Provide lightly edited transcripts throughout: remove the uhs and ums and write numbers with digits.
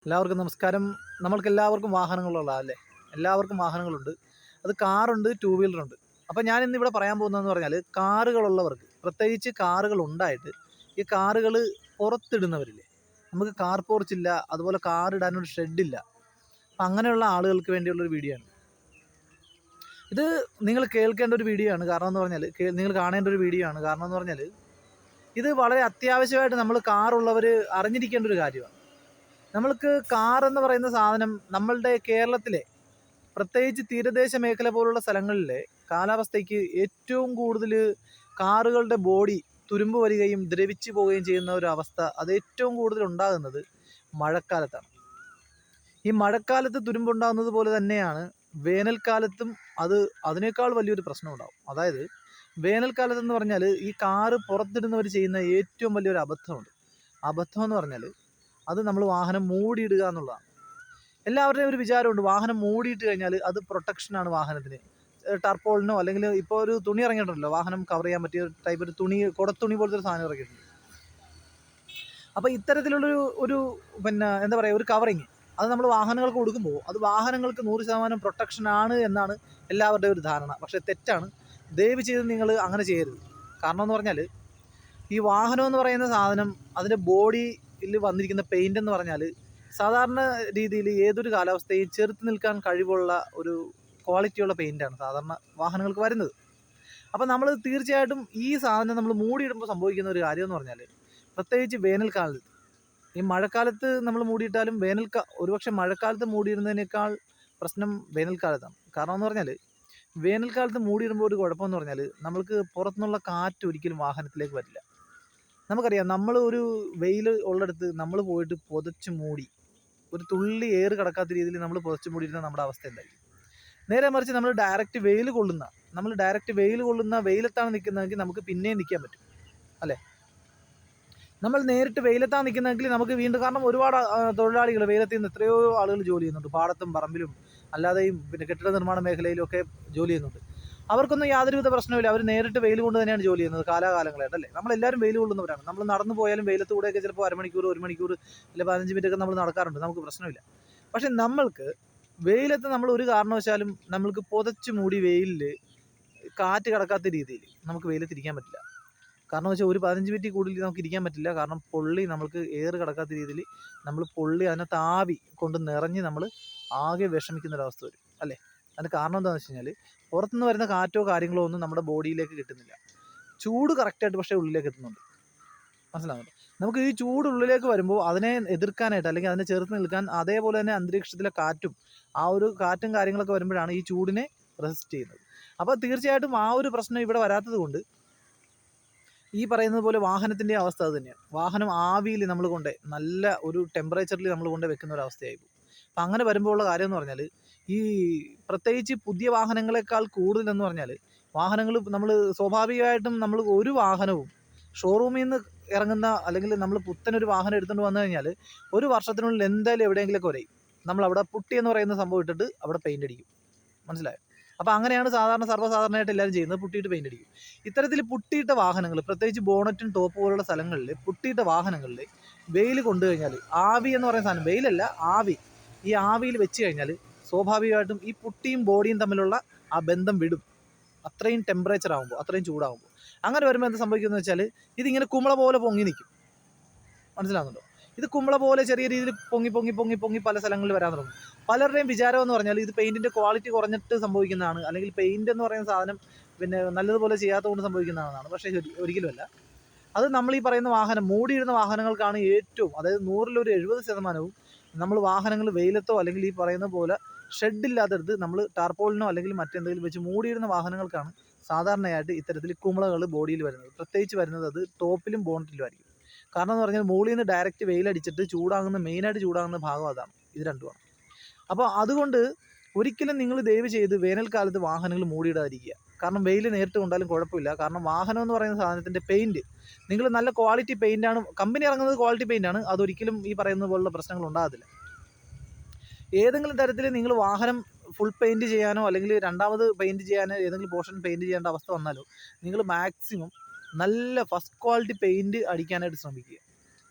എല്ലാവർക്കും നമസ്കാരം. നമ്മൾക്കെല്ലാവർക്കും വാഹനങ്ങളുള്ളതല്ലേ? എല്ലാവർക്കും വാഹനങ്ങളുണ്ട്. അത് കാറുണ്ട്, ടൂ വീലറുണ്ട്. അപ്പോൾ ഞാൻ ഇന്നിവിടെ പറയാൻ പോകുന്നതെന്ന് പറഞ്ഞാൽ കാറുകളുള്ളവർക്ക്, പ്രത്യേകിച്ച് കാറുകളുണ്ടായിട്ട് ഈ കാറുകൾ പുറത്തിടുന്നവരില്ലേ, നമുക്ക് കാർ പോർച്ചില്ല, അതുപോലെ കാർ ഇടാനൊരു ഷെഡില്ല. അപ്പം അങ്ങനെയുള്ള ആളുകൾക്ക് വേണ്ടിയുള്ളൊരു വീഡിയോ ആണ് ഇത്. നിങ്ങൾ കേൾക്കേണ്ട ഒരു വീഡിയോ ആണ്. കാരണം എന്ന് പറഞ്ഞാൽ നിങ്ങൾ കാണേണ്ട ഒരു വീഡിയോ ആണ്. കാരണം എന്ന് പറഞ്ഞാൽ ഇത് വളരെ അത്യാവശ്യമായിട്ട് നമ്മൾ കാറുള്ളവർ അറിഞ്ഞിരിക്കേണ്ട ഒരു കാര്യമാണ്. നമ്മൾക്ക് കാർ എന്ന് പറയുന്ന സാധനം നമ്മളുടെ കേരളത്തിലെ, പ്രത്യേകിച്ച് തീരദേശ മേഖല പോലുള്ള സ്ഥലങ്ങളിലെ കാലാവസ്ഥയ്ക്ക് ഏറ്റവും കൂടുതൽ കാറുകളുടെ ബോഡി തുരുമ്പ് വരികയും ദ്രവിച്ചു പോവുകയും ചെയ്യുന്ന ഒരു അവസ്ഥ അത് ഏറ്റവും കൂടുതൽ ഉണ്ടാകുന്നത് മഴക്കാലത്താണ്. ഈ മഴക്കാലത്ത് തുരുമ്പുണ്ടാകുന്നത് പോലെ തന്നെയാണ് വേനൽക്കാലത്തും അതിനേക്കാൾ വലിയൊരു പ്രശ്നം ഉണ്ടാകും. അതായത് വേനൽക്കാലത്തെന്ന് പറഞ്ഞാൽ ഈ കാറ് പുറത്തിടുന്നവർ ചെയ്യുന്ന ഏറ്റവും വലിയൊരു അബദ്ധമുണ്ട്. അബദ്ധം എന്ന് പറഞ്ഞാൽ അത് നമ്മൾ വാഹനം മൂടിയിടുക എന്നുള്ളതാണ്. എല്ലാവരുടെയും ഒരു വിചാരമുണ്ട്, വാഹനം മൂടിയിട്ട് കഴിഞ്ഞാൽ അത് പ്രൊട്ടക്ഷനാണ് വാഹനത്തിന്. ടർപ്പോളിനോ അല്ലെങ്കിൽ ഇപ്പോൾ ഒരു തുണി ഇറങ്ങിയിട്ടുണ്ടല്ലോ, വാഹനം കവർ ചെയ്യാൻ പറ്റിയ ടൈപ്പ് ഒരു തുണി, കുടത്തുണി പോലത്തെ ഒരു സാധനം ഇറങ്ങിയിട്ടുണ്ട്. അപ്പോൾ ഇത്തരത്തിലുള്ളൊരു ഒരു എന്താ പറയുക, ഒരു കവറിങ് അത് നമ്മൾ വാഹനങ്ങൾക്ക് കൊടുക്കുമ്പോൾ അത് വാഹനങ്ങൾക്ക് 100% പ്രൊട്ടക്ഷനാണ് എന്നാണ് എല്ലാവരുടെയും ഒരു ധാരണ. പക്ഷേ തെറ്റാണ്. ദയവ് ചെയ്ത് നിങ്ങൾ അങ്ങനെ ചെയ്യരുത്. കാരണം എന്ന് പറഞ്ഞാൽ ഈ വാഹനം എന്ന് പറയുന്ന സാധനം, അതിൻ്റെ ബോഡിയിൽ വന്നിരിക്കുന്ന പെയിൻ്റ് എന്ന് പറഞ്ഞാൽ സാധാരണ രീതിയിൽ ഏതൊരു കാലാവസ്ഥയും ചെറുത്ത് നിൽക്കാൻ കഴിവുള്ള ഒരു ക്വാളിറ്റിയുള്ള പെയിൻ്റാണ് സാധാരണ വാഹനങ്ങൾക്ക് വരുന്നത്. അപ്പോൾ നമ്മൾ തീർച്ചയായിട്ടും ഈ സാധനം നമ്മൾ മൂടിയിടുമ്പോൾ സംഭവിക്കുന്ന ഒരു കാര്യം എന്ന് പറഞ്ഞാൽ, പ്രത്യേകിച്ച് വേനൽക്കാലത്ത്, ഈ മഴക്കാലത്ത് നമ്മൾ മൂടിയിട്ടാലും ഒരുപക്ഷെ മഴക്കാലത്ത് മൂടിയിടുന്നതിനേക്കാൾ പ്രശ്നം വേനൽക്കാലത്താണ്. കാരണം എന്ന് പറഞ്ഞാൽ വേനൽക്കാലത്ത് മൂടിയിടുമ്പോൾ ഒരു കുഴപ്പമെന്ന് പറഞ്ഞാൽ നമ്മൾക്ക് പുറത്തുനിന്നുള്ള കാറ്റ് ഒരിക്കലും വാഹനത്തിലേക്ക് വരില്ല. നമുക്കറിയാം, നമ്മൾ ഒരു വെയിൽ ഉള്ളിടത്ത് നമ്മൾ പോയിട്ട് പുതച്ച് മൂടി ഒരു തുള്ളി എയർ കടക്കാത്ത രീതിയിൽ നമ്മൾ പുതച്ച് മൂടിയിരുന്ന നമ്മുടെ അവസ്ഥ എന്തായിരിക്കും? നേരെ മറിച്ച് നമ്മൾ ഡയറക്റ്റ് വെയിൽ കൊള്ളുന്ന വെയിലത്താണ് നിൽക്കുന്നതെങ്കിൽ നമുക്ക് പിന്നെയും നിൽക്കാൻ പറ്റും, അല്ലേ? നമ്മൾ നേരിട്ട് വെയിലത്താണ് നിൽക്കുന്നതെങ്കിൽ നമുക്ക് വീണ്ടും, കാരണം ഒരുപാട് തൊഴിലാളികൾ വെയിലത്ത് നിന്ന് എത്രയോ ആളുകൾ ജോലി ചെയ്യുന്നുണ്ട്, പാടത്തും പറമ്പിലും അല്ലാതെയും പിന്നെ കെട്ടിട നിർമ്മാണ മേഖലയിലും ഒക്കെ ജോലി ചെയ്യുന്നുണ്ട്. അവർക്കൊന്നും യാതൊരുവിധ പ്രശ്നമില്ല. അവർ നേരിട്ട് വെയിൽ കൊണ്ട് തന്നെയാണ് ജോലി ചെയ്യുന്നത് കാലാകാലങ്ങളായിട്ടല്ലേ. നമ്മളെല്ലാവരും വെയിൽ കൊള്ളുന്നവരാണ്. നമ്മൾ നടന്നു പോയാലും വെയിലത്ത് കൂടെയൊക്കെ ചിലപ്പോൾ അരമണിക്കൂർ, 1 മണിക്കൂർ, അല്ലെങ്കിൽ 15 മിനിറ്റ് ഒക്കെ നമ്മൾ നടക്കാറുണ്ട്. നമുക്ക് പ്രശ്നമില്ല. പക്ഷെ നമ്മൾക്ക് വെയിലത്ത് നമ്മൾ ഒരു കാരണവശാലും നമ്മൾക്ക് പുതച്ച് മൂടി വെയിലിൽ കാറ്റ് കടക്കാത്ത രീതിയിൽ നമുക്ക് വെയിലത്ത് ഇരിക്കാൻ പറ്റില്ല. കാരണം വെച്ചാൽ ഒരു 15 മിനിറ്റ് കൂടുതൽ നമുക്ക് ഇരിക്കാൻ പറ്റില്ല. കാരണം പൊള്ളി, നമ്മൾക്ക് എയർ കടക്കാത്ത രീതിയിൽ നമ്മൾ പൊള്ളി അതിനകത്ത് ആവി കൊണ്ട് നിറഞ്ഞ് നമ്മൾ ആകെ വിഷമിക്കുന്നൊരവസ്ഥ വരും, അല്ലേ? അതിന് കാരണം എന്താണെന്ന് വെച്ച് കഴിഞ്ഞാൽ പുറത്തുനിന്ന് വരുന്ന കാറ്റോ കാര്യങ്ങളോ ഒന്നും നമ്മുടെ ബോഡിയിലേക്ക് കിട്ടുന്നില്ല. ചൂട് കറക്റ്റായിട്ട് പക്ഷേ ഉള്ളിലേക്ക് എത്തുന്നുണ്ട്. മനസ്സിലാകുന്നുണ്ട്? നമുക്ക് ഈ ചൂട് ഉള്ളിലേക്ക് വരുമ്പോൾ അതിനെ എതിർക്കാനായിട്ട്, അല്ലെങ്കിൽ അതിനെ ചെറുത്ത് നിൽക്കാൻ, അതേപോലെ തന്നെ അന്തരീക്ഷത്തിലെ കാറ്റും ആ ഒരു കാറ്റും കാര്യങ്ങളൊക്കെ വരുമ്പോഴാണ് ഈ ചൂടിനെ റെസിസ്റ്റ് ചെയ്യുന്നത്. അപ്പോൾ തീർച്ചയായിട്ടും ആ ഒരു പ്രശ്നം ഇവിടെ വരാത്തത് കൊണ്ട് ഈ പറയുന്നത് പോലെ വാഹനത്തിൻ്റെ അവസ്ഥ അത് തന്നെയാണ്. വാഹനം ആവിയിൽ നമ്മൾ നല്ല ഒരു ടെമ്പറേച്ചറിൽ നമ്മൾ വെക്കുന്ന ഒരു അവസ്ഥയായിപ്പോൾ. അപ്പം അങ്ങനെ വരുമ്പോൾ ഉള്ള കാര്യം എന്ന് പറഞ്ഞാൽ, ഈ പ്രത്യേകിച്ച് പുതിയ വാഹനങ്ങളെക്കാൾ കൂടുതലെന്ന് പറഞ്ഞാൽ, വാഹനങ്ങൾ നമ്മൾ സ്വാഭാവികമായിട്ടും നമ്മൾ ഒരു വാഹനവും ഷോറൂമിൽ നിന്ന് ഇറങ്ങുന്ന, അല്ലെങ്കിൽ നമ്മൾ പുത്തനൊരു വാഹനം എടുത്തുകൊണ്ട് വന്നു കഴിഞ്ഞാൽ ഒരു വർഷത്തിനുള്ളിൽ എന്തായാലും എവിടെയെങ്കിലുമൊക്കെ വരെയും നമ്മളവിടെ പുട്ടി എന്ന് പറയുന്ന സംഭവം ഇട്ടിട്ട് അവിടെ പെയിൻ്റ് അടിക്കും. മനസ്സിലായോ? അപ്പോൾ അങ്ങനെയാണ് സർവ്വസാധാരണമായിട്ട് എല്ലാവരും ചെയ്യുന്നത്, പുട്ടിയിട്ട് പെയിൻ്റ് അടിക്കും. ഇത്തരത്തിൽ പുട്ടിയിട്ട വാഹനങ്ങൾ, പ്രത്യേകിച്ച് ബോണറ്റും ടോപ്പ് പോലുള്ള സ്ഥലങ്ങളിൽ പുട്ടിയിട്ട വാഹനങ്ങളിൽ വെയിൽ കൊണ്ടു കഴിഞ്ഞാൽ, ആവി എന്ന് പറയുന്ന സാധനം, വെയിലല്ല ആവി, ഈ ആവിയിൽ വെച്ച് കഴിഞ്ഞാൽ സ്വാഭാവികമായിട്ടും ഈ പുട്ടിയും ബോഡിയും തമ്മിലുള്ള ആ ബന്ധം വിടും. അത്രയും ടെമ്പറേച്ചർ ആകുമ്പോൾ, അത്രയും ചൂടാകുമ്പോൾ. അങ്ങനെ വരുമ്പോൾ എന്ത് സംഭവിക്കുന്നത് വെച്ചാൽ ഇതിങ്ങനെ കുമിള പോലെ പൊങ്ങി നിൽക്കും. മനസ്സിലാകുന്നുണ്ടോ? ഇത് കുമിള പോലെ ചെറിയ രീതിയിൽ പൊങ്ങി പൊങ്ങി പൊങ്ങി പൊങ്ങി പല സ്ഥലങ്ങളിൽ വരാൻ തുടങ്ങും. പലരുടെയും വിചാരം എന്ന് പറഞ്ഞാൽ ഇത് പെയിൻറ്റിൻ്റെ ക്വാളിറ്റി കുറഞ്ഞിട്ട് സംഭവിക്കുന്നതാണ്, അല്ലെങ്കിൽ പെയിൻ്റ് എന്ന് പറയുന്ന സാധനം നല്ലതുപോലെ ചെയ്യാത്തതുകൊണ്ട് സംഭവിക്കുന്നതാണെന്നാണ്. പക്ഷേ ഒരിക്കലുമല്ല. അത് നമ്മൾ ഈ പറയുന്ന വാഹനം മൂടിയിടുന്ന വാഹനങ്ങൾക്കാണ് ഏറ്റവും, അതായത് 100-ൽ 70% നമ്മൾ വാഹനങ്ങൾ വെയിലത്തോ അല്ലെങ്കിൽ ഈ പറയുന്ന പോലെ ഷെഡില്ലാത്തടുത്ത് നമ്മൾ ടാർപോളിനോ അല്ലെങ്കിൽ മറ്റെന്തെങ്കിലും വെച്ച് മൂടിയിടുന്ന വാഹനങ്ങൾക്കാണ് സാധാരണയായിട്ട് ഇത്തരത്തിൽ കുമിളകൾ ബോഡിയിൽ വരുന്നത്. പ്രത്യേകിച്ച് വരുന്നത് അത് ടോപ്പിലും ബോണറ്റിലും ആയിരിക്കും. കാരണം എന്ന് പറഞ്ഞാൽ മുകളിൽ നിന്ന് ഡയറക്റ്റ് വെയിലടിച്ചിട്ട് മെയിനായിട്ട് ചൂടാകുന്ന ഭാഗം അതാണ്. ഇത് രണ്ടുമാണ്. അപ്പോൾ അതുകൊണ്ട് ഒരിക്കലും നിങ്ങൾ ദയവ് ചെയ്ത് വേനൽക്കാലത്ത് വാഹനങ്ങൾ മൂടിയിടാതിരിക്കുക. കാരണം വെയിൽ നേരിട്ട് കൊണ്ടാലും കുഴപ്പമില്ല. കാരണം വാഹനം എന്ന് പറയുന്ന സാധനത്തിൻ്റെ പെയിൻറ്റ് നിങ്ങൾ നല്ല ക്വാളിറ്റി പെയിൻ്റാണ്, കമ്പനി ഇറങ്ങുന്നത് ക്വാളിറ്റി പെയിൻ്റാണ്, അതൊരിക്കലും ഈ പറയുന്നത് പോലുള്ള പ്രശ്നങ്ങൾ ഉണ്ടാകത്തില്ല. ഏതെങ്കിലും തരത്തിൽ നിങ്ങൾ വാഹനം ഫുൾ പെയിൻറ്റ് ചെയ്യാനോ അല്ലെങ്കിൽ രണ്ടാമത് പെയിൻറ്റ് ചെയ്യാനോ ഏതെങ്കിലും പോർഷൻ പെയിൻറ്റ് ചെയ്യേണ്ട അവസ്ഥ വന്നാലോ നിങ്ങൾ മാക്സിമം നല്ല ഫസ്റ്റ് ക്വാളിറ്റി പെയിൻറ്റ് അടിക്കാനായിട്ട് ശ്രമിക്കുക.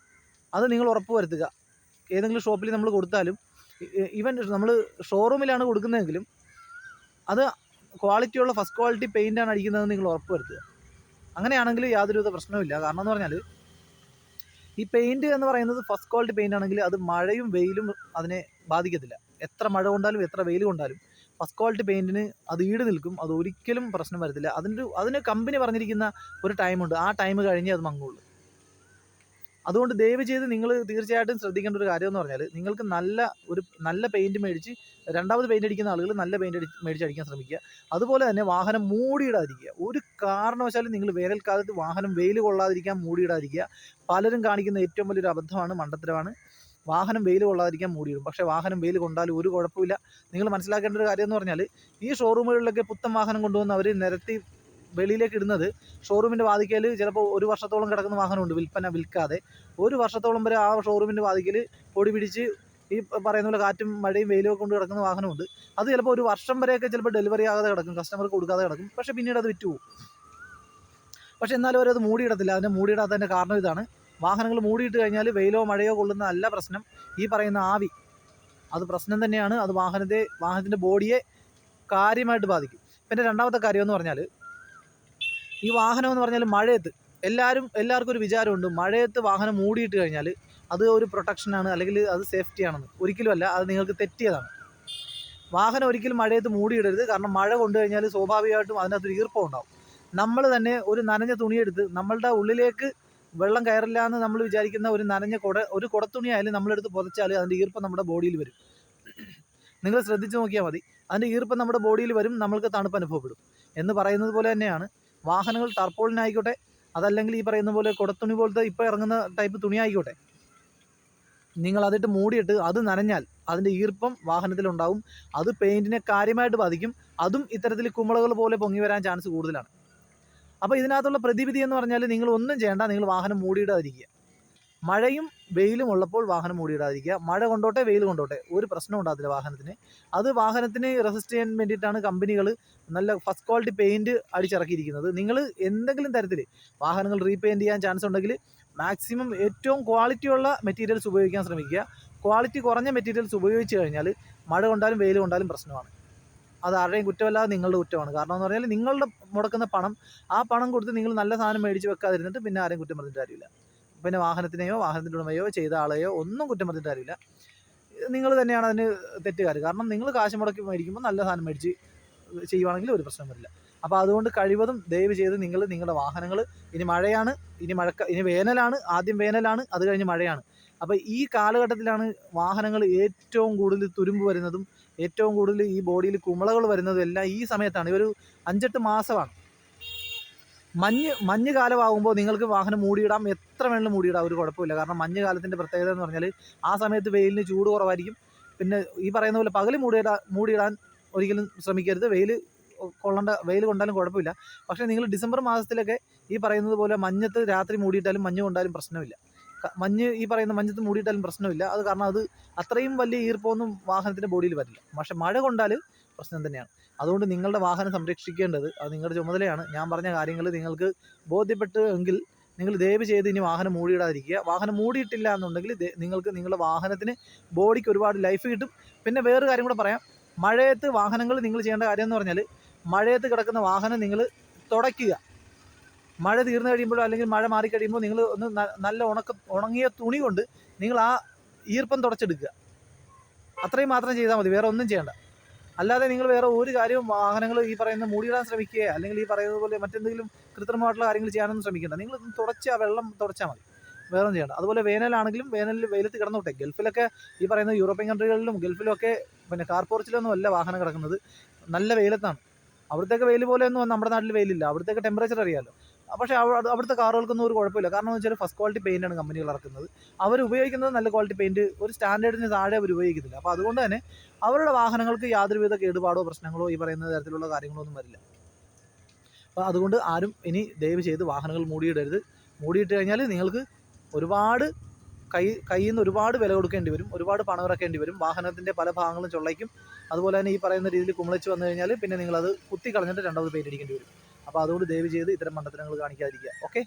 അത് നിങ്ങൾ ഉറപ്പ് വരുത്തുക. ഏതെങ്കിലും ഷോപ്പിൽ നമ്മൾ കൊടുത്താലും ഈവൻ നമ്മൾ ഷോറൂമിലാണ് കൊടുക്കുന്നതെങ്കിലും അത് ക്വാളിറ്റിയുള്ള ഫസ്റ്റ് ക്വാളിറ്റി പെയിൻ്റാണ് അടിക്കുന്നതെന്ന് നിങ്ങൾ ഉറപ്പ് വരുത്തുക. അങ്ങനെയാണെങ്കിൽ യാതൊരുവിധ പ്രശ്നവുമില്ല. കാരണം എന്ന് പറഞ്ഞാൽ ഈ പെയിൻറ്റ് എന്ന് പറയുന്നത് ഫസ്റ്റ് ക്വാളിറ്റി പെയിൻ്റ് ആണെങ്കിൽ അത് മഴയും വെയിലും അതിനെ ബാധിക്കത്തില്ല. എത്ര മഴ കൊണ്ടാലും എത്ര വെയിൽ കൊണ്ടാലും ഫസ്റ്റ് ക്വാളിറ്റി പെയിൻറ്റിന് അത് ഈട് നിൽക്കും. അത് ഒരിക്കലും പ്രശ്നം വരത്തില്ല. അതിന് കമ്പനി പറഞ്ഞിരിക്കുന്ന ഒരു ടൈമുണ്ട്. ആ ടൈം കഴിഞ്ഞേ അത് മങ്ങുള്ളൂ. അതുകൊണ്ട് ദയവ് ചെയ്ത് നിങ്ങൾ തീർച്ചയായിട്ടും ശ്രദ്ധിക്കേണ്ട ഒരു കാര്യം എന്ന് പറഞ്ഞാൽ നിങ്ങൾക്ക് നല്ല പെയിൻറ്റ് മേടിച്ച് രണ്ടാമത് പെയിൻറ്റ് അടിക്കുന്ന ആളുകൾ നല്ല പെയിൻറ്റ് മേടിച്ച് അടിക്കാൻ ശ്രമിക്കുക. അതുപോലെ തന്നെ വാഹനം മൂടിയിടാതിരിക്കുക. ഒരു കാരണവശാലും നിങ്ങൾ വേനൽക്കാലത്ത് വാഹനം വെയിൽ കൊള്ളാതിരിക്കാൻ മൂടിയിടാതിരിക്കുക. പലരും കാണിക്കുന്ന ഏറ്റവും വലിയൊരു അബദ്ധമാണ്, മണ്ടത്തരമാണ്. വാഹനം വെയിൽ കൊള്ളാതിരിക്കാൻ മൂടിയിടും. പക്ഷേ വാഹനം വെയിൽ കൊണ്ടാലും ഒരു കുഴപ്പമില്ല. നിങ്ങൾ മനസ്സിലാക്കേണ്ട ഒരു കാര്യം എന്ന് പറഞ്ഞാൽ ഈ ഷോറൂമുകളിലൊക്കെ പുത്തൻ വാഹനം കൊണ്ടുവന്ന് അവർ നിരത്തി വെളിയിലേക്ക് ഇടുന്നത് ഷോറൂമിൻ്റെ വാതിക്കൽ ചിലപ്പോൾ 1 വർഷത്തോളം കിടക്കുന്ന വാഹനമുണ്ട് വിൽക്കാതെ. 1 വർഷത്തോളം വരെ ആ ഷോറൂമിൻ്റെ വാതിക്കൽ പൊടി പിടിച്ച് ഈ പറയുന്ന പോലെ കാറ്റും മഴയും വെയിലും കൊണ്ട് കിടക്കുന്ന വാഹനമുണ്ട്. അത് ചിലപ്പോൾ 1 വർഷം വരെയൊക്കെ ചിലപ്പോൾ ഡെലിവറി ആകാതെ കിടക്കും, കസ്റ്റമർക്ക് കൊടുക്കാതെ കിടക്കും. പക്ഷേ പിന്നീട് അത് വിറ്റുപോകും. പക്ഷേ എന്നാലും അവരത് മൂടിയിടത്തില്ല. അതിനെ മൂടിയിടാത്തതിൻ്റെ കാരണം ഇതാണ്. വാഹനങ്ങൾ മൂടിയിട്ട് കഴിഞ്ഞാൽ വെയിലോ മഴയോ കൊള്ളുന്ന അല്ല പ്രശ്നം, ഈ പറയുന്ന ആവി അത് പ്രശ്നം തന്നെയാണ്. അത് വാഹനത്തിൻ്റെ ബോഡിയെ കാര്യമായിട്ട് ബാധിക്കും. പിന്നെ രണ്ടാമത്തെ കാര്യം എന്ന് പറഞ്ഞാൽ ഈ വാഹനം എന്ന് പറഞ്ഞാൽ മഴയത്ത് എല്ലാവർക്കും ഒരു വിചാരമുണ്ട്, മഴയത്ത് വാഹനം മൂടിയിട്ട് കഴിഞ്ഞാൽ അത് ഒരു പ്രൊട്ടക്ഷനാണ് അല്ലെങ്കിൽ അത് സേഫ്റ്റിയാണെന്ന്. ഒരിക്കലുമല്ല, അത് നിങ്ങൾക്ക് തെറ്റിയതാണ്. വാഹനം ഒരിക്കലും മഴയത്ത് മൂടിയിടരുത്. കാരണം മഴ കൊണ്ടു കഴിഞ്ഞാൽ സ്വാഭാവികമായിട്ടും അതിനകത്തൊരു ഈർപ്പം ഉണ്ടാവും. നമ്മൾ തന്നെ ഒരു നനഞ്ഞ തുണിയെടുത്ത് നമ്മളുടെ ഉള്ളിലേക്ക് വെള്ളം കയറില്ല എന്ന് നമ്മൾ വിചാരിക്കുന്ന ഒരു കുടത്തുണിയായാലും നമ്മളെടുത്ത് പുതച്ചാൽ അതിൻ്റെ ഈർപ്പം നമ്മുടെ ബോഡിയിൽ വരും. നിങ്ങൾ ശ്രദ്ധിച്ച് നോക്കിയാൽ മതി. അതിൻ്റെ ഈർപ്പം നമ്മുടെ ബോഡിയിൽ വരും, നമ്മൾക്ക് തണുപ്പ് അനുഭവപ്പെടും. എന്ന് പറയുന്നത് പോലെ തന്നെയാണ് വാഹനങ്ങൾ ടാർപോളിനായിക്കോട്ടെ, അതല്ലെങ്കിൽ ഈ പറയുന്ന പോലെ കുടത്തുണി പോലത്തെ ഇപ്പോൾ ഇറങ്ങുന്ന ടൈപ്പ് തുണി ആയിക്കോട്ടെ, നിങ്ങൾ അതിട്ട് മൂടിയിട്ട് അത് നനഞ്ഞാൽ അതിൻ്റെ ഈർപ്പം വാഹനത്തിലുണ്ടാവും. അത് പെയിൻറ്റിനെ കാര്യമായിട്ട് ബാധിക്കും. അതും ഇത്തരത്തിൽ കുമിളകൾ പോലെ പൊങ്ങി വരാൻ ചാൻസ് കൂടുതലാണ്. അപ്പോൾ ഇതിനകത്തുള്ള പ്രതിവിധി എന്ന് പറഞ്ഞാൽ നിങ്ങൾ ഒന്നും ചെയ്യേണ്ട, നിങ്ങൾ വാഹനം മൂടിയിടാതിരിക്കുക. മഴയും വെയിലും ഉള്ളപ്പോൾ വാഹനം മൂടിയിടാതിരിക്കുക. മഴ കൊണ്ടോട്ടെ വെയിൽ കൊണ്ടോട്ടെ ഒരു പ്രശ്നം ഉണ്ടാകത്തില്ല വാഹനത്തിന്. അത് വാഹനത്തിന് റെസിസ്റ്റ് ചെയ്യാൻ വേണ്ടിയിട്ടാണ് കമ്പനികൾ നല്ല ഫസ്റ്റ് ക്വാളിറ്റി പെയിൻറ്റ് അടിച്ചിറക്കിയിരിക്കുന്നത്. നിങ്ങൾ എന്തെങ്കിലും തരത്തിൽ വാഹനങ്ങൾ റീപെയിൻറ്റ് ചെയ്യാൻ ചാൻസ് ഉണ്ടെങ്കിൽ മാക്സിമം ഏറ്റവും ക്വാളിറ്റിയുള്ള മെറ്റീരിയൽസ് ഉപയോഗിക്കാൻ ശ്രമിക്കുക. ക്വാളിറ്റി കുറഞ്ഞ മെറ്റീരിയൽസ് ഉപയോഗിച്ച് കഴിഞ്ഞാൽ മഴ കൊണ്ടാലും വെയിൽ കൊണ്ടാലും പ്രശ്നമാണ്. അത് ആരുടെയും കുറ്റമല്ലാതെ നിങ്ങളുടെ കുറ്റമാണ്. കാരണം എന്ന് പറഞ്ഞാൽ നിങ്ങളുടെ മുടക്കുന്ന പണം, ആ പണം കൊടുത്ത് നിങ്ങൾ നല്ല സാധനം മേടിച്ച് വെക്കാതിരുന്നിട്ട് പിന്നെ ആരെയും കുറ്റം പറഞ്ഞിട്ട് കാര്യമില്ല. പിന്നെ വാഹനത്തിനെയോ വാഹനത്തിൻ്റെ ഉടമയോ ചെയ്ത ആളെയോ ഒന്നും കുറ്റം പറഞ്ഞിട്ട് കാര്യമില്ല. നിങ്ങൾ തന്നെയാണ് അതിന് തെറ്റുകാർ. കാരണം നിങ്ങൾ കാശ് മുടക്കി മേടിക്കുമ്പോൾ നല്ല സാധനം മേടിച്ച് ചെയ്യുവാണെങ്കിൽ ഒരു പ്രശ്നം വരില്ല. അപ്പോൾ അതുകൊണ്ട് കഴിവതും ദയവ് ചെയ്ത് നിങ്ങളുടെ വാഹനങ്ങൾ, ഇനി മഴയാണ്, ഇനി വേനലാണ്, ആദ്യം വേനലാണ്, അത് കഴിഞ്ഞ് മഴയാണ്. അപ്പോൾ ഈ കാലഘട്ടത്തിലാണ് വാഹനങ്ങൾ ഏറ്റവും കൂടുതൽ തുരുമ്പ് വരുന്നതും ഏറ്റവും കൂടുതൽ ഈ ബോഡിയിൽ കുമിളകൾ വരുന്നതും എല്ലാം ഈ സമയത്താണ്. ഈ ഒരു 5-8 മാസമാണ്. മഞ്ഞ് കാലമാകുമ്പോൾ നിങ്ങൾക്ക് വാഹനം മൂടിയിടാം, എത്ര വേണമെങ്കിലും മൂടിയിടാം, ഒരു കുഴപ്പമില്ല. കാരണം മഞ്ഞ് കാലത്തിൻ്റെ പ്രത്യേകത എന്ന് പറഞ്ഞാൽ ആ സമയത്ത് വെയിലിന് ചൂട് കുറവായിരിക്കും. പിന്നെ ഈ പറയുന്ന പോലെ പകൽ മൂടിയിടാൻ ഒരിക്കലും ശ്രമിക്കരുത്. വെയിൽ കൊണ്ടാലും കുഴപ്പമില്ല. പക്ഷേ നിങ്ങൾ ഡിസംബർ മാസത്തിലൊക്കെ ഈ പറയുന്നത് പോലെ മഞ്ഞത്ത് രാത്രി മൂടിയിട്ടാലും മഞ്ഞ് കൊണ്ടാലും പ്രശ്നമില്ല. ഈ പറയുന്ന മഞ്ഞത്ത് മൂടിയിട്ടാലും പ്രശ്നമില്ല. അത് കാരണം അത് അത്രയും വലിയ ഈർപ്പമൊന്നും വാഹനത്തിൻ്റെ ബോഡിയിൽ വരില്ല. പക്ഷേ മഴ കൊണ്ടാൽ പ്രശ്നം തന്നെയാണ്. അതുകൊണ്ട് നിങ്ങളുടെ വാഹനം സംരക്ഷിക്കേണ്ടത് അത് നിങ്ങളുടെ ചുമതലയാണ്. ഞാൻ പറഞ്ഞ കാര്യങ്ങൾ നിങ്ങൾക്ക് ബോധ്യപ്പെട്ടു എങ്കിൽ നിങ്ങൾ ദയവ് ചെയ്ത് ഇനി വാഹനം മൂടിയിടാതിരിക്കുക. വാഹനം മൂടിയിട്ടില്ല എന്നുണ്ടെങ്കിൽ നിങ്ങൾക്ക് നിങ്ങളുടെ വാഹനത്തിന് ബോഡിക്ക് ഒരുപാട് ലൈഫ് കിട്ടും. പിന്നെ വേറൊരു കാര്യം കൂടെ പറയാം. മഴയത്ത് വാഹനങ്ങൾ നിങ്ങൾ ചെയ്യേണ്ട കാര്യം എന്ന് പറഞ്ഞാൽ മഴയത്ത് കിടക്കുന്ന വാഹനം നിങ്ങൾ തുടയ്ക്കുക. മഴ തീർന്നു കഴിയുമ്പോഴോ അല്ലെങ്കിൽ മഴ മാറിക്കഴിയുമ്പോൾ നിങ്ങൾ ഒന്ന് നല്ല ഉണങ്ങിയ തുണി കൊണ്ട് നിങ്ങൾ ആ ഈർപ്പം തുടച്ചെടുക്കുക. അത്രയും മാത്രം ചെയ്താൽ മതി, വേറെ ഒന്നും ചെയ്യേണ്ട. അല്ലാതെ നിങ്ങൾ വേറെ ഒരു കാര്യവും വാഹനങ്ങൾ ഈ പറയുന്ന മൂടിയിടാൻ ശ്രമിക്കുക അല്ലെങ്കിൽ ഈ പറയുന്നത് പോലെ മറ്റെന്തെങ്കിലും കൃത്രിമമായിട്ടുള്ള കാര്യങ്ങൾ ചെയ്യാനൊന്നും ശ്രമിക്കേണ്ട. നിങ്ങൾ ആ വെള്ളം തുടച്ചാൽ മതി, വേറെ ഒന്നും ചെയ്യേണ്ട. അതുപോലെ വേനലാണെങ്കിലും വേനലിൽ വെയിലത്ത് കിടന്നോട്ടെ. ഗൾഫിലൊക്കെ ഈ പറയുന്ന യൂറോപ്യൻ കൺട്രികളിലും ഗൾഫിലൊക്കെ പിന്നെ കാർ പോർച്ചിലൊന്നും അല്ല വാഹനം കിടക്കുന്നത്, നല്ല വെയിലത്താണ്. അവിടുത്തേക്ക് വെയിൽ പോലെയൊന്നും നമ്മുടെ നാട്ടിൽ വെയിലില്ല. അവിടുത്തേക്ക് ടെമ്പറേച്ചർ അറിയാമല്ലോ. പക്ഷേ അവിടുത്തെ കാറുകൾക്കൊന്നും ഒരു കുഴപ്പമില്ല. കാരണം എന്ന് വെച്ചാൽ ഫസ്റ്റ് ക്വാളിറ്റി പെയിൻ്റാണ് കമ്പനികൾ ഇറക്കുന്നത്. അവർ ഉപയോഗിക്കുന്നത് നല്ല ക്വാളിറ്റി പെയിൻറ്റ്, ഒരു സ്റ്റാൻഡേർഡിന് താഴെ അവർ ഉപയോഗിക്കുന്നില്ല. അപ്പോൾ അതുകൊണ്ട് തന്നെ അവരുടെ വാഹനങ്ങൾക്ക് യാതൊരുവിധ കേടുപാടോ പ്രശ്നങ്ങളോ ഈ പറയുന്ന തരത്തിലുള്ള കാര്യങ്ങളോ ഒന്നും വരില്ല. അപ്പോൾ അതുകൊണ്ട് ആരും ഇനി ദയവ് ചെയ്ത് വാഹനങ്ങൾ മൂടിയിടരുത്. മൂടിയിട്ട് കഴിഞ്ഞാൽ നിങ്ങൾക്ക് ഒരുപാട് കയ്യിൽ നിന്ന് ഒരുപാട് വില കൊടുക്കേണ്ടി വരും, ഒരുപാട് പണം ഇറക്കേണ്ടി വരും. വാഹനത്തിൻ്റെ പല ഭാഗങ്ങളും ചൊള്ളയ്ക്കും. അതുപോലെ തന്നെ ഈ പറയുന്ന രീതിയിൽ കുമിളച്ച് വന്നു കഴിഞ്ഞാൽ പിന്നെ നിങ്ങളത് കുത്തി കളഞ്ഞിട്ട് രണ്ടാമത് പെയിൻ്റ് അടിക്കേണ്ടി വരും. അപ്പോൾ അതുകൊണ്ട് ദയവ് ചെയ്ത് ഇത്തരം മണ്ടത്തരങ്ങൾ കാണിക്കാതിരിക്കുക. ഓക്കെ.